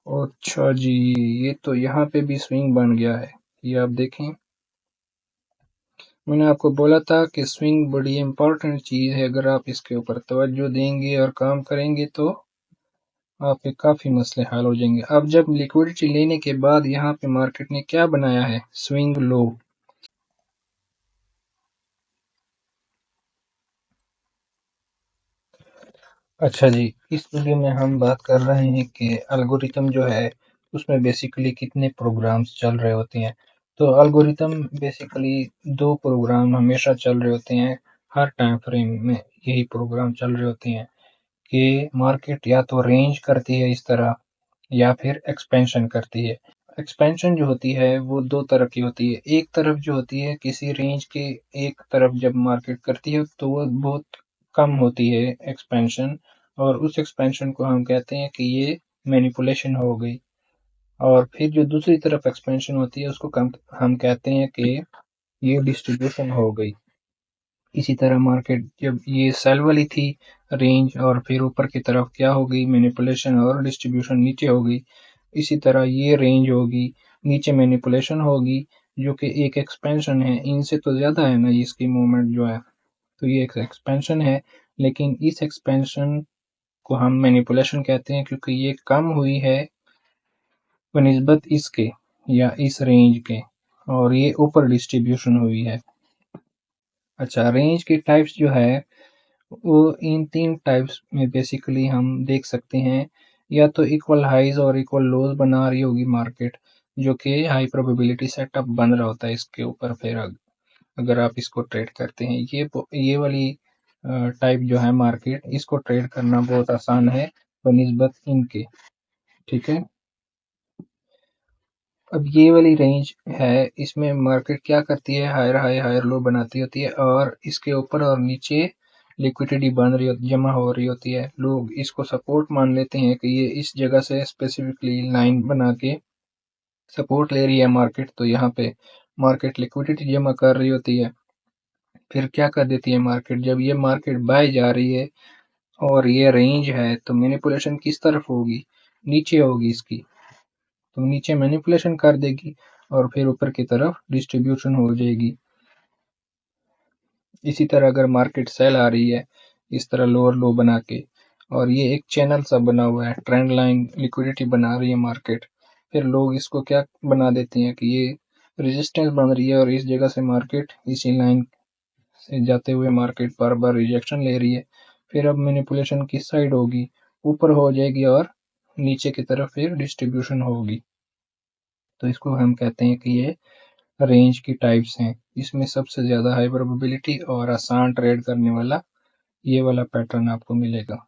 अच्छा जी, ये तो यहाँ पे भी स्विंग बन गया है। ये आप देखें, मैंने आपको बोला था कि स्विंग बड़ी इंपॉर्टेंट चीज़ है। अगर आप इसके ऊपर तवज्जो देंगे और काम करेंगे तो आपके काफ़ी मसले हल हो जाएंगे। अब जब लिक्विडिटी लेने के बाद यहाँ पे मार्केट ने क्या बनाया है, स्विंग लो। अच्छा जी, इस वीडियो में हम बात कर रहे हैं कि एल्गोरिथम जो है उसमें बेसिकली कितने प्रोग्राम्स चल रहे होते हैं। तो एल्गोरिथम बेसिकली दो प्रोग्राम हमेशा चल रहे होते हैं, हर टाइम फ्रेम में यही प्रोग्राम चल रहे होते हैं कि मार्केट या तो रेंज करती है इस तरह या फिर एक्सपेंशन करती है। एक्सपेंशन जो होती है वो दो तरह की होती है। एक तरफ जो होती है किसी रेंज के एक तरफ जब मार्केट करती है तो वो बहुत कम होती है एक्सपेंशन, और उस एक्सपेंशन को हम कहते हैं कि ये मैनिपुलेशन हो गई। और फिर जो दूसरी तरफ एक्सपेंशन होती है उसको हम कहते हैं कि ये डिस्ट्रीब्यूशन हो गई। इसी तरह मार्केट जब ये सेल वाली थी रेंज, और फिर ऊपर की तरफ क्या हो गई, मैनिपुलेशन और डिस्ट्रीब्यूशन नीचे हो गई। इसी तरह ये रेंज होगी, नीचे मैनिपुलेशन होगी, जो कि एक एक्सपेंशन है। इनसे तो ज़्यादा है ना इसकी मूवमेंट जो है, तो ये एक एक्सपेंशन है। लेकिन इस एक्सपेंशन को हम मैनिपुलेशन कहते हैं क्योंकि ये कम हुई है बनिस्बत इसके या इस रेंज के, और ये ऊपर डिस्ट्रीब्यूशन हुई है। अच्छा, रेंज की टाइप्स जो है वो इन तीन टाइप्स में बेसिकली हम देख सकते हैं। या तो इक्वल हाइज और इक्वल लोज बना रही होगी मार्केट, जो कि हाई प्रोबेबिलिटी सेटअप बन रहा होता है इसके ऊपर। फिर अगर आप इसको ट्रेड करते हैं, ये वाली टाइप जो है मार्केट, इसको ट्रेड करना बहुत आसान है बनिस्बत इनके। ठीक है, अब ये वाली रेंज है, इसमें मार्केट क्या करती है, हायर हाई हायर लो बनाती होती है, और इसके ऊपर और नीचे लिक्विडिटी बन रही होती, जमा हो रही होती है। लोग इसको सपोर्ट मान लेते हैं कि ये इस जगह से स्पेसिफिकली लाइन बना के सपोर्ट ले रही है मार्केट, तो यहाँ पे मार्केट लिक्विडिटी जमा कर रही होती है। फिर क्या कर देती है मार्केट, जब ये मार्केट बाय जा रही है और ये रेंज है, तो मैनिपुलेशन किस तरफ होगी, नीचे होगी इसकी, तो नीचे मैनिपुलेशन कर देगी और फिर ऊपर की तरफ डिस्ट्रीब्यूशन हो जाएगी। इसी तरह अगर मार्केट सेल आ रही है इस तरह लोअर लो बना के, और ये एक चैनल सा बना हुआ है, ट्रेंड लाइन लिक्विडिटी बना रही है मार्केट, फिर लोग इसको क्या बना देते हैं कि ये रेजिस्टेंस बन रही है और इस जगह से मार्केट इसी लाइन से जाते हुए मार्केट बार बार रिजेक्शन ले रही है। फिर अब मैनिपुलेशन किस साइड होगी, ऊपर हो जाएगी और नीचे की तरफ फिर डिस्ट्रीब्यूशन होगी। तो इसको हम कहते हैं कि ये रेंज की टाइप्स हैं। इसमें सबसे ज़्यादा हाई प्रोबेबिलिटी और आसान ट्रेड करने वाला ये वाला पैटर्न आपको मिलेगा।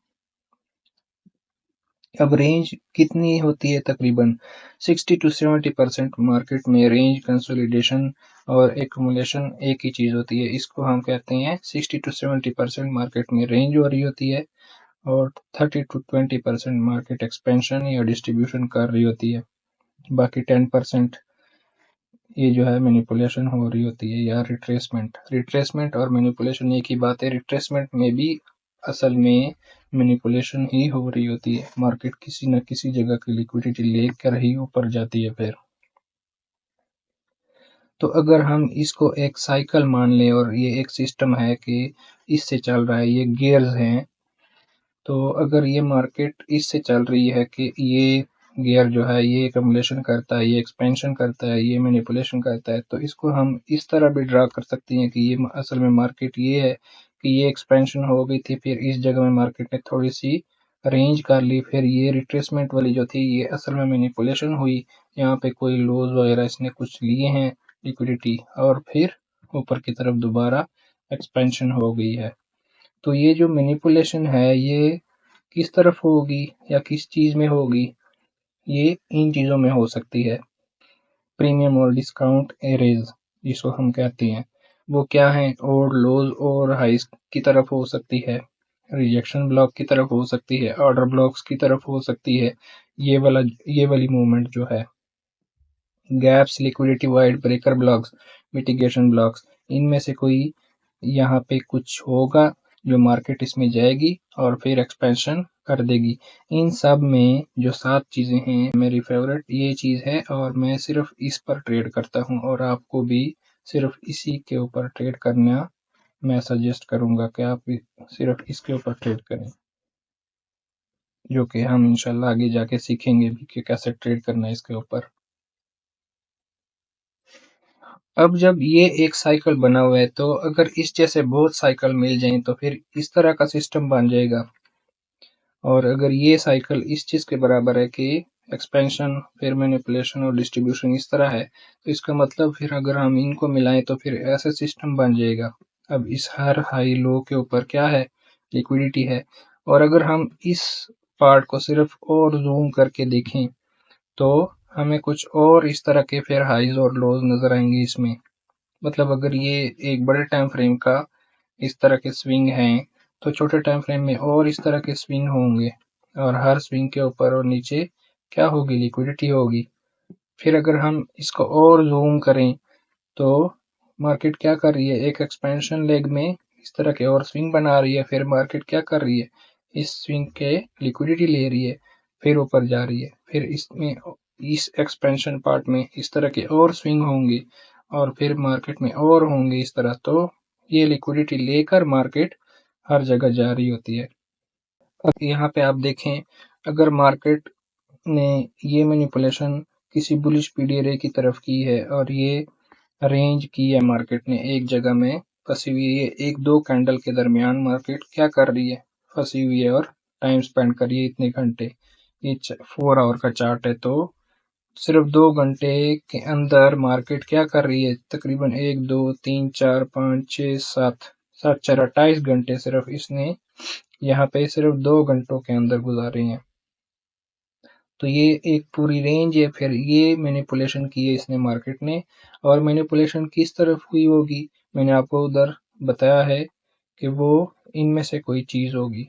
अब रेंज कितनी होती है, तकरीबन 60 टू 70% मार्केट में रेंज कंसोलिडेशन और एक्युमुलेशन एक ही चीज़ होती है। इसको हम कहते हैं 60 टू 70% मार्केट में रेंज हो रही होती है, और 30 टू 20% मार्केट एक्सपेंशन या डिस्ट्रीब्यूशन कर रही होती है। बाकी 10% ये जो है मैनिपुलेशन हो रही होती है या रिट्रेसमेंट। रिट्रेसमेंट और मैनिपुलेशन एक ही बात है। रिट्रेसमेंट में भी असल में मैनिपुलेशन ही हो रही होती है, मार्केट किसी न किसी जगह की लिक्विडिटी लेकर ही ऊपर जाती है फिर। तो अगर हम इसको एक साइकिल मान लें और ये एक सिस्टम है कि इससे चल रहा है, ये गियर्स हैं, तो अगर ये मार्केट इससे चल रही है कि ये गियर जो है ये एक्युमुलेशन करता है, ये एक्सपेंशन करता है, ये मैनिपुलेशन करता है, तो इसको हम इस तरह भी ड्रा कर सकते हैं कि ये असल में मार्केट ये है कि ये एक्सपेंशन हो गई थी, फिर इस जगह में मार्केट ने थोड़ी सी रेंज कर ली, फिर ये रिट्रेसमेंट वाली जो थी ये असल में मैनिपुलेशन हुई। यहाँ पे कोई लोज वगैरह इसने कुछ लिए हैं लिक्विडिटी, और फिर ऊपर की तरफ दोबारा एक्सपेंशन हो गई है। तो ये जो मैनिपुलेशन है ये किस तरफ होगी या किस चीज़ में होगी, ये इन चीज़ों में हो सकती है। प्रीमियम और डिस्काउंट एरेज जिसको हम कहते हैं, वो क्या है, और लोज और हाइस की तरफ हो सकती है, रिजेक्शन ब्लॉक की तरफ हो सकती है, ऑर्डर ब्लॉक्स की तरफ हो सकती है। ये वाली मूवमेंट जो है, gaps, liquidity wide, breaker blocks, mitigation blocks, इनमें से कोई यहाँ पे कुछ होगा जो मार्केट इसमें जाएगी और फिर एक्सपेंशन कर देगी। इन सब में जो 7 चीज़ें हैं, मेरी फेवरेट ये चीज़ है और मैं सिर्फ इस पर ट्रेड करता हूँ और आपको भी सिर्फ इसी के ऊपर ट्रेड करना मैं सजेस्ट करूँगा कि आप सिर्फ इसके ऊपर ट्रेड करें, जो कि हम इंशाल्लाह आगे जाके सीखेंगे भी कि कैसे ट्रेड करना है इसके ऊपर। अब जब ये एक साइकिल बना हुआ है, तो अगर इस जैसे बहुत साइकिल मिल जाएं तो फिर इस तरह का सिस्टम बन जाएगा। और अगर ये साइकिल इस चीज़ के बराबर है कि एक्सपेंशन फिर मैनिपुलेशन और डिस्ट्रीब्यूशन इस तरह है, तो इसका मतलब फिर अगर हम इनको मिलाएं तो फिर ऐसा सिस्टम बन जाएगा। अब इस हर हाई लो के ऊपर क्या है, लिक्विडिटी है। और अगर हम इस पार्ट को सिर्फ और जूम करके देखें तो हमें कुछ और इस तरह के फिर हाइज और लोज नजर आएंगे इसमें। मतलब अगर ये एक बड़े टाइम फ्रेम का इस तरह के स्विंग हैं, तो छोटे टाइम फ्रेम में और इस तरह के स्विंग होंगे और हर स्विंग के ऊपर और नीचे क्या होगी, लिक्विडिटी होगी। फिर अगर हम इसको और जूम करें तो मार्केट क्या कर रही है, एक एक्सपेंशन लेग में इस तरह के और स्विंग बना रही है। फिर मार्केट क्या कर रही है, इस स्विंग के लिक्विडिटी ले रही है, फिर ऊपर जा रही है। फिर इसमें इस एक्सपेंशन पार्ट में इस तरह के और स्विंग होंगे और फिर मार्केट में और होंगे इस तरह। तो ये लिक्विडिटी लेकर मार्केट हर जगह जा रही होती है। अब यहाँ पे आप देखें, अगर मार्केट ने ये मैनिपुलेशन किसी बुलिश पीडीआरए की तरफ की है और ये रेंज की है, मार्केट ने एक जगह में फंसी हुई है, एक दो कैंडल के दरमियान मार्केट क्या कर रही है, फंसी हुई है और टाइम स्पेंड कर रही है इतने घंटे। ये 4 आवर का चार्ट है, तो सिर्फ 2 घंटे के अंदर मार्केट क्या कर रही है, तकरीबन 1 2 3 4 5 6 7 7 4 28 घंटे सिर्फ इसने यहाँ पे सिर्फ 2 घंटों के अंदर गुजारे हैं। तो ये एक पूरी रेंज है। फिर ये मैनिपुलेशन की है इसने मार्केट ने, और मैनिपुलेशन किस तरफ हुई होगी, मैंने आपको उधर बताया है कि वो इनमें से कोई चीज़ होगी,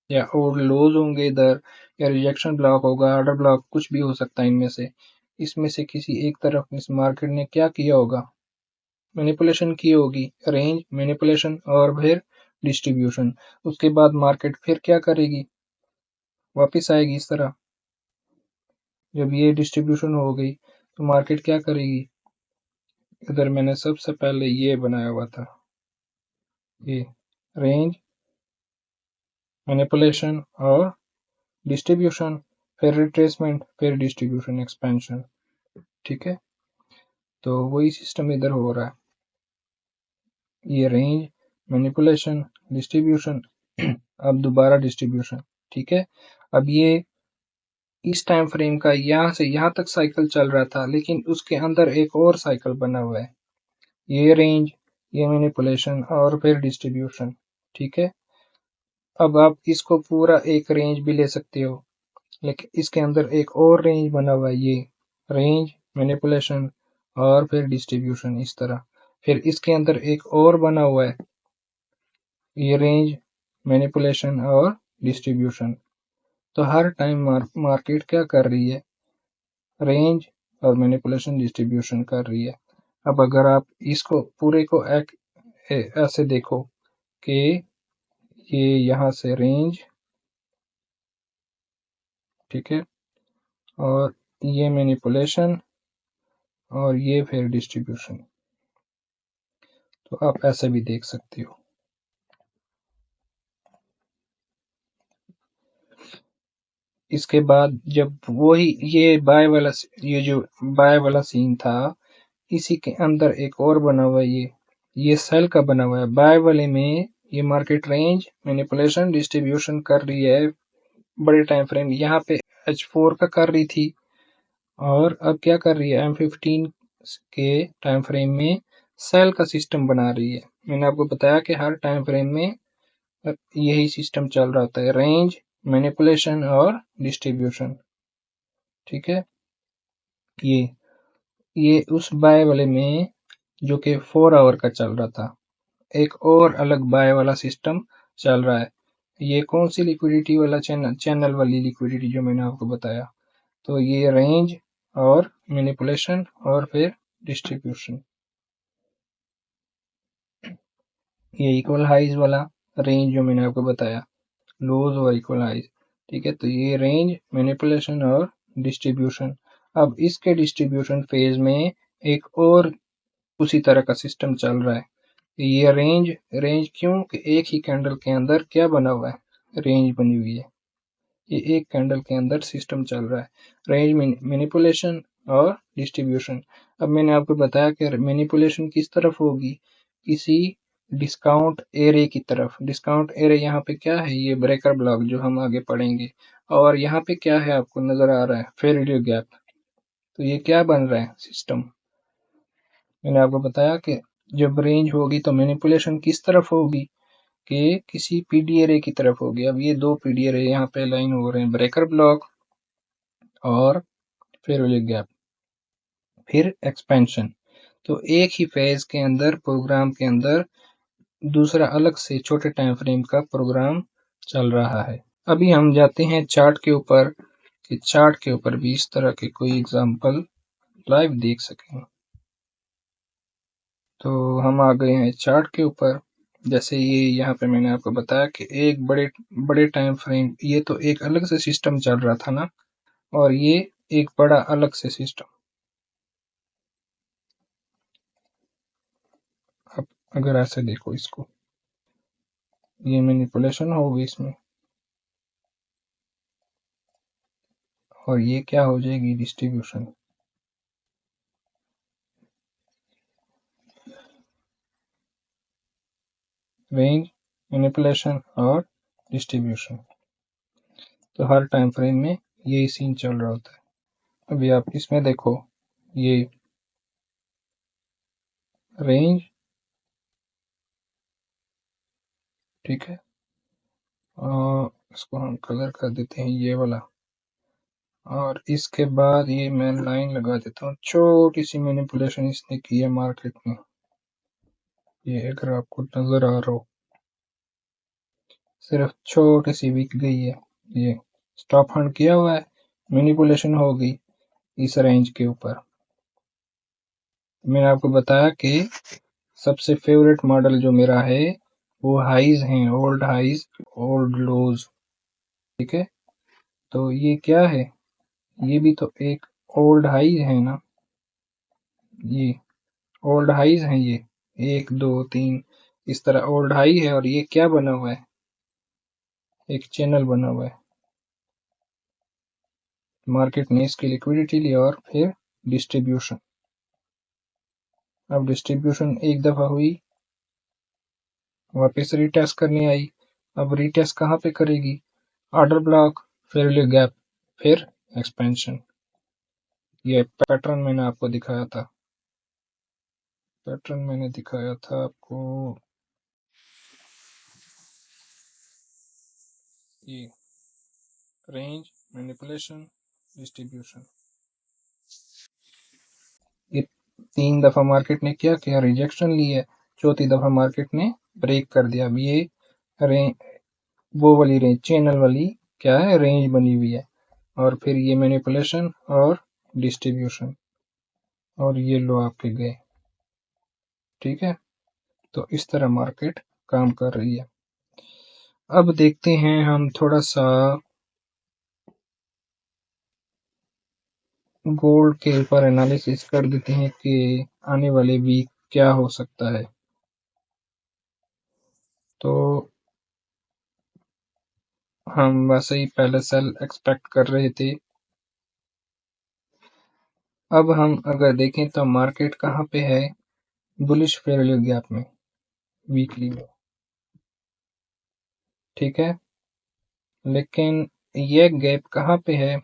या और लोज होंगे इधर, या रिजेक्शन ब्लॉक होगा, ऑर्डर ब्लॉक, कुछ भी हो सकता है इनमें से। इसमें से किसी एक तरफ इस मार्केट ने क्या किया होगा, मैनिपुलेशन की होगी, रेंज, मैनिपुलेशन और फिर डिस्ट्रीब्यूशन। उसके बाद मार्केट फिर क्या करेगी, वापस आएगी इस तरह। जब ये डिस्ट्रीब्यूशन हो गई तो मार्केट क्या करेगी, इधर मैंने सबसे पहले ये बनाया हुआ था, ये रेंज, मैनिपुलेशन और डिस्ट्रीब्यूशन, फिर रिट्रेसमेंट, फिर डिस्ट्रीब्यूशन, एक्सपेंशन। ठीक है, तो वही सिस्टम इधर हो रहा है, ये रेंज, मैनिपुलेशन, डिस्ट्रीब्यूशन, अब दोबारा डिस्ट्रीब्यूशन। ठीक है, अब ये इस टाइम फ्रेम का यहाँ से यहाँ तक साइकिल चल रहा था, लेकिन उसके अंदर एक और साइकिल बना हुआ है, ये रेंज, ये मैनिपुलेशन और फिर डिस्ट्रीब्यूशन। ठीक है, अब आप इसको पूरा एक रेंज भी ले सकते हो, लेकिन इसके अंदर एक और रेंज बना हुआ है, ये रेंज, मैनिपुलेशन और फिर डिस्ट्रीब्यूशन इस तरह। फिर इसके अंदर एक और बना हुआ है, ये रेंज, मैनिपुलेशन और डिस्ट्रीब्यूशन। तो हर टाइम मार्केट क्या कर रही है, रेंज और मैनिपुलेशन, डिस्ट्रीब्यूशन कर रही है। अब अगर आप इसको पूरे को ऐसे देखो कि ये यहाँ से रेंज, ठीक है, और ये मैनिपुलेशन और ये फिर डिस्ट्रीब्यूशन, तो आप ऐसे भी देख सकते हो। इसके बाद जब वही ये जो बाय वाला सीन था, इसी के अंदर एक और बना हुआ है, ये सेल का बना हुआ है। बाय वाले में ये मार्केट रेंज, मैनिपुलेशन, डिस्ट्रीब्यूशन कर रही है बड़े टाइम फ्रेम, यहाँ पे H4 का कर रही थी, और अब क्या कर रही है, M15 के टाइम फ्रेम में सेल का सिस्टम बना रही है। मैंने आपको बताया कि हर टाइम फ्रेम में यही सिस्टम चल रहा होता है, रेंज, मैनिपुलेशन और डिस्ट्रीब्यूशन। ठीक है, ये ये उस बाय वाले में जो कि 4 आवर का चल रहा था, एक और अलग बाय वाला सिस्टम चल रहा है। ये कौन सी लिक्विडिटी वाला चैनल वाली लिक्विडिटी जो मैंने आपको बताया, तो ये रेंज और मैनिपुलेशन और फिर डिस्ट्रीब्यूशन, ये इक्वल हाइज वाला, रेंज जो मैंने आपको बताया, लूज और इक्वलाइज। ठीक है, तो ये रेंज, मैनिपुलेशन और डिस्ट्रीब्यूशन। अब इसके डिस्ट्रीब्यूशन फेज में एक और उसी तरह का सिस्टम चल रहा है। ये रेंज, रेंज क्यों कि एक ही कैंडल के अंदर क्या बना हुआ है, रेंज बनी हुई है। ये एक कैंडल के अंदर सिस्टम चल रहा है, रेंज, मैनिपुलेशन और डिस्ट्रीब्यूशन। अब मैंने आपको बताया कि मैनिपुलेशन किस तरफ होगी, किसी डिस्काउंट एरे की तरफ। डिस्काउंट एरे यहाँ पे क्या है, ये ब्रेकर ब्लॉक जो हम आगे पढ़ेंगे। और यहाँ पे क्या है आपको नजर आ रहा है, फेयर वैल्यू गैप। तो ये क्या बन रहा है सिस्टम, मैंने आपको बताया कि जब रेंज होगी तो मैनिपुलेशन किस तरफ होगी, कि किसी पीडी एरे की तरफ होगी। अब ये दो पीडी एरे यहाँ पे लाइन हो रहे हैं, ब्रेकर ब्लॉक और फेयर वैल्यू गैप, फिर एक्सपेंशन। तो एक ही फेज के अंदर, प्रोग्राम के अंदर दूसरा अलग से छोटे टाइम फ्रेम का प्रोग्राम चल रहा है। अभी हम जाते हैं चार्ट के ऊपर, कि चार्ट के ऊपर भी इस तरह के कोई एग्जांपल लाइव देख सकें। तो हम आ गए हैं चार्ट के ऊपर। जैसे ये यहाँ पे मैंने आपको बताया कि एक बड़े बड़े टाइम फ्रेम, ये तो एक अलग से सिस्टम चल रहा था ना, और ये एक बड़ा अलग से सिस्टम। अब अगर ऐसे देखो इसको, ये मैनिपुलेशन होगी इसमें, और ये क्या हो जाएगी, डिस्ट्रीब्यूशन। रेंज, मैनिपुलेशन और डिस्ट्रीब्यूशन, तो हर टाइम फ्रेम में यही सीन चल रहा होता है। अभी आप इसमें देखो, ये रेंज, ठीक है, और इसको हम कलर कर देते हैं ये वाला, और इसके बाद ये मैं लाइन लगा देता हूँ, छोटी सी मैनिपुलेशन इसने की है मार्केट में, ये अगर आपको नजर आ रहा हो, सिर्फ छोटी सी बिक गई है, ये स्टॉप हंड किया हुआ है, मैनिपुलेशन हो गई इस रेंज के ऊपर। मैंने आपको बताया कि सबसे फेवरेट मॉडल जो मेरा है वो हाइज हैं, ओल्ड हाइज ओल्ड लोज। ठीक है, तो ये क्या है, ये भी तो एक ओल्ड हाई है ना, ये ओल्ड हाइज हैं, ये एक दो तीन इस तरह ओल्ड हाई है, और ये क्या बना हुआ है, एक चैनल बना हुआ है। मार्केट ने इसकी लिक्विडिटी ली और फिर डिस्ट्रीब्यूशन। अब डिस्ट्रीब्यूशन एक दफा हुई, वापस रीटेस्ट करने आई। अब रीटेस्ट कहाँ पे करेगी, ऑर्डर ब्लॉक, फिर वैल्यू गैप, फिर एक्सपेंशन। ये पैटर्न मैंने आपको दिखाया था, पैटर्न मैंने दिखाया था आपको, ये रेंज, मैनिपुलेशन, डिस्ट्रीब्यूशन। ये तीन दफा मार्केट ने क्या किया, रिजेक्शन ली है, चौथी दफा मार्केट ने ब्रेक कर दिया। अब ये रेंज, वो वाली रेंज, चैनल वाली क्या है, रेंज बनी हुई है, और फिर ये मैनिपुलेशन और डिस्ट्रीब्यूशन, और ये लो आपके गए। ठीक है, तो इस तरह मार्केट काम कर रही है। अब देखते हैं हम थोड़ा सा गोल्ड के ऊपर एनालिसिस कर देते हैं कि आने वाले वीक क्या हो सकता है। तो हम वैसे ही पहले सेल एक्सपेक्ट कर रहे थे। अब हम अगर देखें तो मार्केट कहाँ पे है, बुलिश फेयर वैल्यू गैप में, वीकली में। ठीक है, लेकिन ये गैप कहाँ पे है,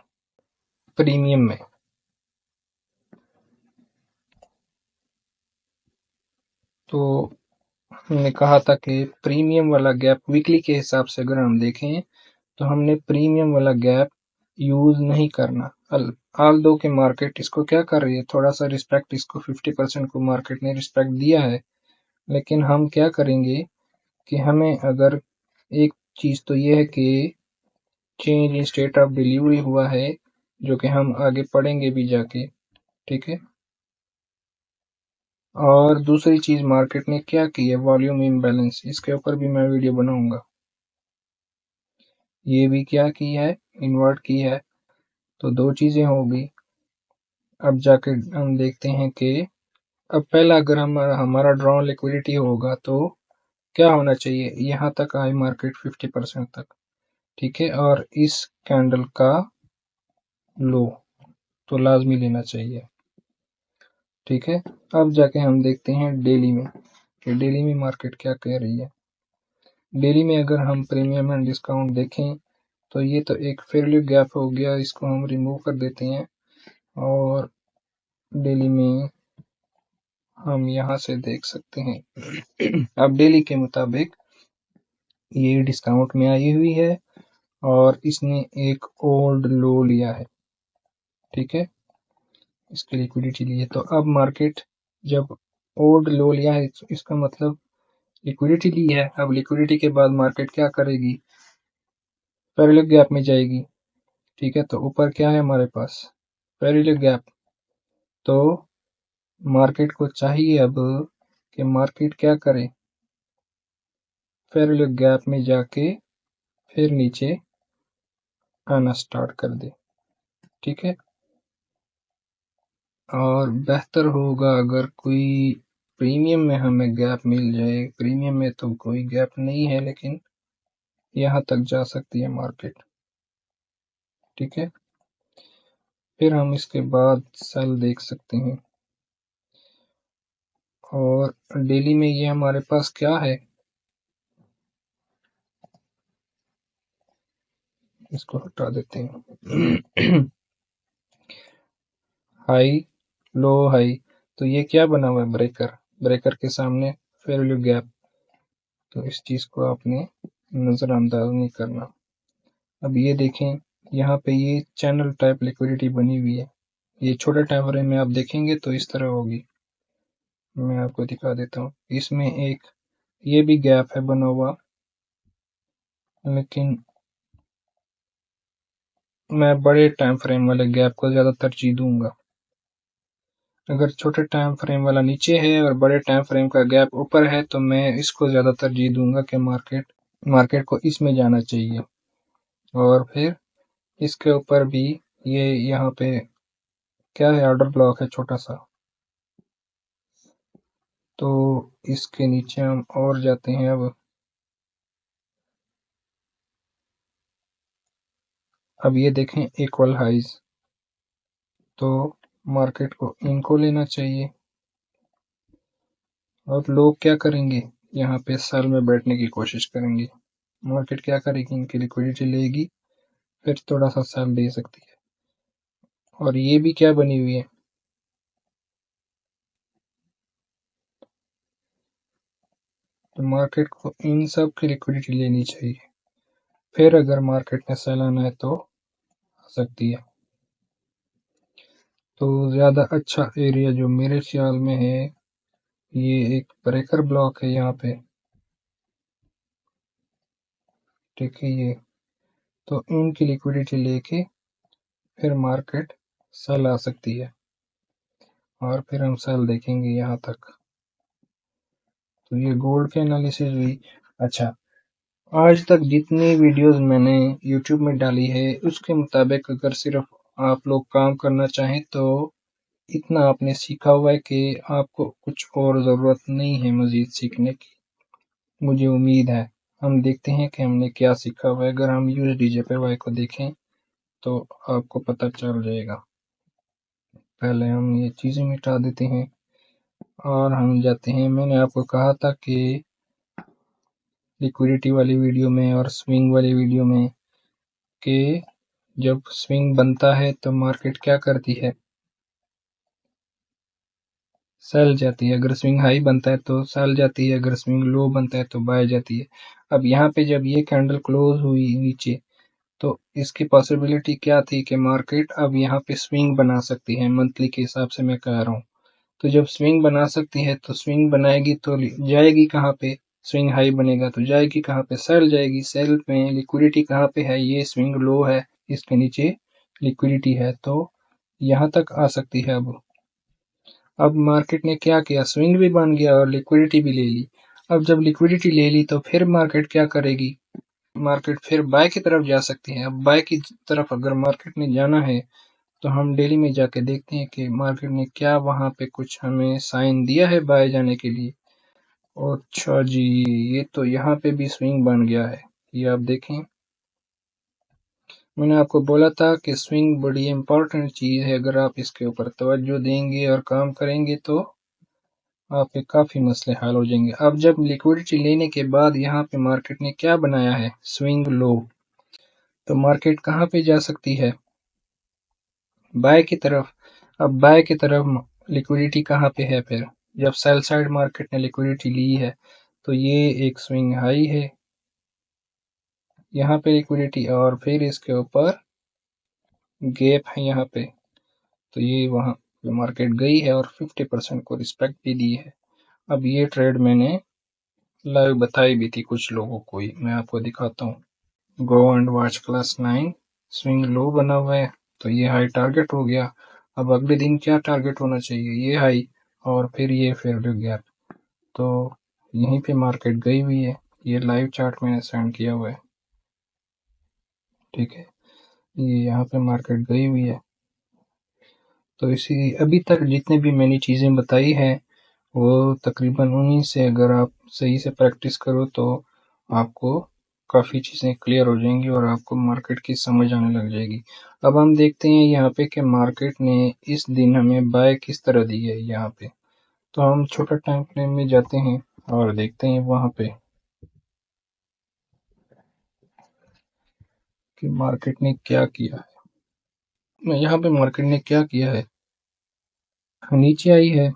प्रीमियम में। तो हमने कहा था कि प्रीमियम वाला गैप वीकली के हिसाब से अगर हम देखें तो हमने प्रीमियम वाला गैप यूज नहीं करना। ऑल दो के मार्केट इसको क्या कर रही है, थोड़ा सा रिस्पेक्ट, इसको 50% को मार्केट ने रिस्पेक्ट दिया है, लेकिन हम क्या करेंगे कि हमें अगर एक चीज तो ये है कि change in state of delivery हुआ है, जो कि हम आगे पढ़ेंगे भी जाके। ठीक है, और दूसरी चीज मार्केट ने क्या की है, वॉल्यूम इम्बैलेंस, इसके ऊपर भी मैं वीडियो बनाऊंगा। ये भी क्या की है, इन्वर्ट की है। तो दो चीजें होगी। अब जाके हम देखते हैं कि अब पहला अगर हमारा ड्रॉ लिक्विडिटी होगा तो क्या होना चाहिए, यहाँ तक आई मार्केट 50% तक, ठीक है, और इस कैंडल का लो तो लाजमी लेना चाहिए, ठीक है। अब जाके हम देखते हैं डेली में कि डेली में मार्केट क्या कह रही है। डेली में अगर हम प्रीमियम एंड डिस्काउंट देखें तो ये तो एक फेयरली गैप हो गया, इसको हम रिमूव कर देते हैं। और डेली में हम यहाँ से देख सकते हैं अब डेली के मुताबिक ये डिस्काउंट में आई हुई है और इसने एक ओल्ड लो लिया है, ठीक है, इसकी लिक्विडिटी ली है। तो अब मार्केट जब ओल्ड लो लिया है इसका मतलब लिक्विडिटी ली है। अब लिक्विडिटी के बाद मार्केट क्या करेगी, पैरेलल गैप में जाएगी, ठीक है। तो ऊपर क्या है हमारे पास, पैरेलल गैप। तो मार्केट को चाहिए अब कि मार्केट क्या करे, पैरेलल गैप में जाके फिर नीचे आना स्टार्ट कर दे, ठीक है। और बेहतर होगा अगर कोई प्रीमियम में हमें गैप मिल जाए। प्रीमियम में तो कोई गैप नहीं है लेकिन यहाँ तक जा सकती है मार्केट, ठीक है। फिर हम इसके बाद सेल देख सकते हैं। और डेली में ये हमारे पास क्या है, इसको हटा देते हैं हाई लो हाई, तो ये क्या बना हुआ है, ब्रेकर। ब्रेकर के सामने फेयर वैल्यू गैप। तो इस चीज को आपने नजरअंदाज नहीं करना। अब ये देखें, यहाँ पे ये चैनल टाइप लिक्विडिटी बनी हुई है। ये छोटे टाइम फ्रेम में आप देखेंगे तो इस तरह होगी। मैं आपको दिखा देता हूँ, इसमें एक ये भी गैप है बना हुआ, लेकिन मैं बड़े टाइम फ्रेम वाले गैप को ज्यादा तरजीह दूंगा। अगर छोटे टाइम फ्रेम वाला नीचे है और बड़े टाइम फ्रेम का गैप ऊपर है तो मैं इसको ज्यादा तरजीह दूंगा कि मार्केट को इसमें जाना चाहिए। और फिर इसके ऊपर भी ये यहाँ पे क्या है, ऑर्डर ब्लॉक है छोटा सा। तो इसके नीचे हम और जाते हैं। अब ये देखें इक्वल हाइज, तो मार्केट को इनको लेना चाहिए। और लोग क्या करेंगे, यहाँ पे सेल में बैठने की कोशिश करेंगे। मार्केट क्या करेगी, इनकी लिक्विडिटी लेगी, फिर थोड़ा सा सेल दे सकती है। और ये भी क्या बनी हुई है, तो मार्केट को इन सब की लिक्विडिटी लेनी चाहिए, फिर अगर मार्केट ने सेल आना है तो आ सकती है। तो ज़्यादा अच्छा एरिया जो मेरे ख्याल में है, ये एक ब्रेकर ब्लॉक है यहाँ पे, ठीक है। ये तो इनकी लिक्विडिटी लेके फिर मार्केट सेल आ सकती है और फिर हम सेल देखेंगे यहाँ तक। तो ये गोल्ड की एनालिसिस हुई। अच्छा, आज तक जितनी वीडियोस मैंने यूट्यूब में डाली है उसके मुताबिक अगर सिर्फ आप लोग काम करना चाहें तो इतना आपने सीखा हुआ है कि आपको कुछ और ज़रूरत नहीं है मज़ीद सीखने की, मुझे उम्मीद है। हम देखते हैं कि हमने क्या सीखा हुआ है। अगर हम USDJPY को देखें तो आपको पता चल जाएगा। पहले हम ये चीज़ें मिटा देते हैं और हम जाते हैं, मैंने आपको कहा था कि लिक्विडिटी वाली वीडियो में और स्विंग वाली वीडियो में कि जब स्विंग बनता है तो मार्केट क्या करती है, सेल जाती है। अगर स्विंग हाई बनता है तो सेल जाती है, अगर स्विंग लो बनता है तो बाय जाती है। अब यहाँ पे जब ये कैंडल क्लोज हुई नीचे तो इसकी पॉसिबिलिटी क्या थी कि मार्केट अब यहाँ पे स्विंग बना सकती है, मंथली के हिसाब से मैं कह रहा हूँ। तो जब स्विंग बना सकती है तो स्विंग बनाएगी तो जाएगी कहाँ पे, स्विंग हाई बनेगा तो जाएगी कहाँ पे, सेल जाएगी। सेल में लिक्विडिटी कहाँ पे है, ये स्विंग लो है, इसके नीचे लिक्विडिटी है तो यहाँ तक आ सकती है। अब मार्केट ने क्या किया, स्विंग भी बन गया और लिक्विडिटी भी ले ली। अब जब लिक्विडिटी ले ली तो फिर मार्केट क्या करेगी, मार्केट फिर बाय की तरफ जा सकती है। अब बाय की तरफ अगर मार्केट ने जाना है तो हम डेली में जाके देखते हैं कि मार्केट ने क्या वहां पे कुछ हमें साइन दिया है बाय जाने के लिए। अच्छा जी, ये तो यहाँ पे भी स्विंग बन गया है, ये आप देखें। मैंने आपको बोला था कि स्विंग बड़ी इंपॉर्टेंट चीज़ है, अगर आप इसके ऊपर तवज्जो देंगे और काम करेंगे तो आपके काफ़ी मसले हल हो जाएंगे। अब जब लिक्विडिटी लेने के बाद यहाँ पे मार्केट ने क्या बनाया है, स्विंग लो, तो मार्केट कहाँ पे जा सकती है, बाय की तरफ। अब बाय की तरफ लिक्विडिटी कहाँ पे है फिर, जब सेल साइड मार्केट ने लिक्विडिटी ली है तो ये एक स्विंग हाई है, यहाँ पे लिक्विडिटी और फिर इसके ऊपर गैप है यहाँ पे, तो ये वहाँ पे मार्केट गई है और 50% को रिस्पेक्ट भी दी है। अब ये ट्रेड मैंने लाइव बताई भी थी कुछ लोगों को ही, मैं आपको दिखाता हूँ। Go and watch class 9, swing low बना हुआ है तो ये हाई टारगेट हो गया। अब अगले दिन क्या टारगेट होना चाहिए, ये हाई और फिर ये फेयर गैप, तो यहीं पे मार्केट गई हुई है। ये लाइव चार्ट मैंने सेंड किया हुआ है, ठीक है, ये यहाँ पे मार्केट गई हुई है। तो इसी अभी तक जितने भी मैंने चीज़ें बताई हैं वो तकरीबन उन्हीं से अगर आप सही से प्रैक्टिस करो तो आपको काफ़ी चीज़ें क्लियर हो जाएंगी और आपको मार्केट की समझ आने लग जाएगी। अब हम देखते हैं यहाँ पे कि मार्केट ने इस दिन हमें बाय किस तरह दी है यहाँ पे। तो हम छोटा टाइम फ्रेम में जाते हैं और देखते हैं वहाँ पे कि मार्केट ने क्या किया है। यहाँ पे मार्केट ने क्या किया है, नीचे आई है,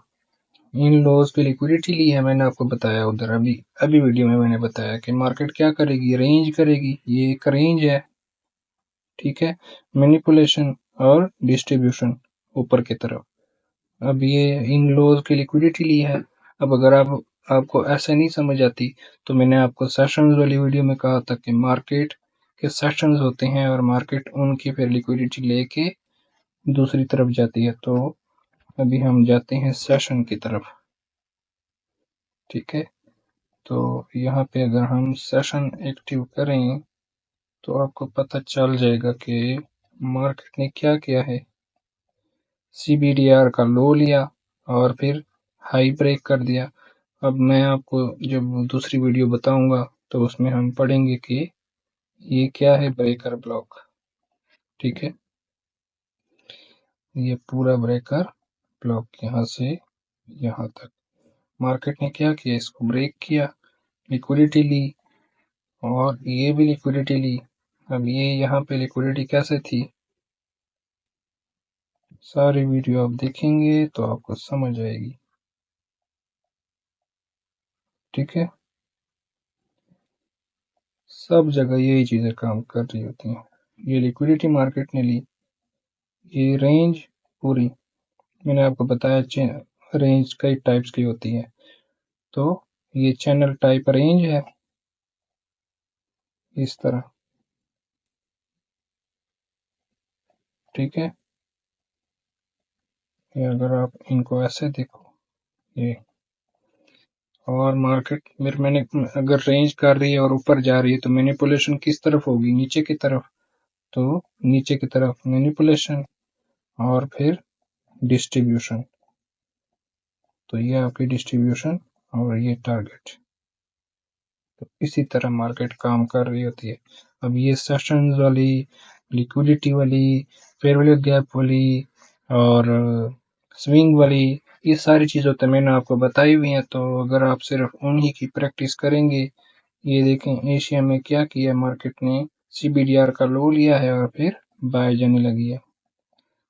इन लोज पे लिक्विडिटी ली है, मैंने आपको बताया उधर अभी अभी वीडियो में मैंने बताया कि मार्केट क्या करेगी, रेंज करेगी, ये एक रेंज है, ठीक है, मैनिपुलेशन और डिस्ट्रीब्यूशन ऊपर की तरफ। अब ये इन लोज की लिक्विडिटी ली है। अब अगर आपको ऐसा नहीं समझ आती तो मैंने आपको सेशंस वाली वीडियो में कहा था कि मार्केट के सेशंस होते हैं और मार्केट उनकी फिर लिक्विडिटी लेके दूसरी तरफ जाती है। तो अभी हम जाते हैं सेशन की तरफ, ठीक है। तो यहाँ पे अगर हम सेशन एक्टिव करें तो आपको पता चल जाएगा कि मार्केट ने क्या किया है, CBDR का लो लिया और फिर हाई ब्रेक कर दिया। अब मैं आपको जब दूसरी वीडियो बताऊंगा तो उसमें हम पढ़ेंगे कि ये क्या है ब्रेकर ब्लॉक, ठीक है, ये पूरा ब्रेकर ब्लॉक यहाँ से यहाँ तक मार्केट ने क्या किया, इसको ब्रेक किया, लिक्विडिटी ली और ये भी लिक्विडिटी ली। अब ये यहाँ पे लिक्विडिटी कैसे थी, सारी वीडियो आप देखेंगे तो आपको समझ आएगी, ठीक है। सब जगह यही चीज़ें काम कर रही होती हैं। ये लिक्विडिटी मार्केट ने ली, ये रेंज पूरी, मैंने आपको बताया रेंज कई टाइप्स की होती है, तो ये चैनल टाइप रेंज है इस तरह, ठीक है। ये अगर आप इनको ऐसे देखो ये, और मार्केट मेरे मैंने अगर रेंज कर रही है और ऊपर जा रही है तो मैनिपुलेशन किस तरफ होगी, नीचे की तरफ, तो नीचे की तरफ मैनिपुलेशन और फिर डिस्ट्रीब्यूशन, तो ये आपकी डिस्ट्रीब्यूशन और ये टारगेट, तो इसी तरह मार्केट काम कर रही होती है। अब ये सेशंस वाली, लिक्विडिटी वाली, फेयर वैल्यू गैप वाली और स्विंग वाली, ये सारी चीज़ें तो मैंने आपको बताई हुई हैं। तो अगर आप सिर्फ उन्हीं की प्रैक्टिस करेंगे, ये देखें एशिया में क्या किया मार्केट ने, CBDR का लो लिया है और फिर बाय जाने लगी है,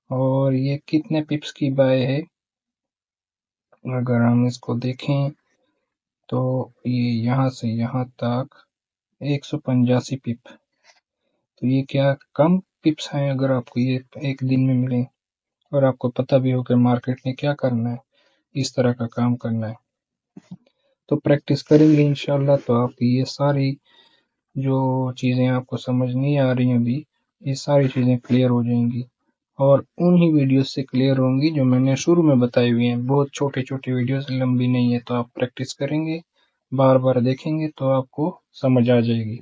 और ये कितने पिप्स की बाय है, अगर हम इसको देखें तो ये यहाँ से यहाँ तक 185 पिप, तो ये क्या कम पिप्स हैं अगर आपको ये एक दिन में मिले और आपको पता भी हो कि मार्केट ने क्या करना है, इस तरह का काम करना है, तो प्रैक्टिस करेंगे इंशाल्लाह तो आपकी ये सारी जो चीज़ें आपको समझ नहीं आ रही हैं अभी, ये सारी चीज़ें क्लियर हो जाएंगी और उन्हीं वीडियोस से क्लियर होंगी जो मैंने शुरू में बताई हुई हैं। बहुत छोटी-छोटी वीडियोस, लंबी नहीं है, तो आप प्रैक्टिस करेंगे, बार-बार देखेंगे तो आपको समझ आ जाएगी।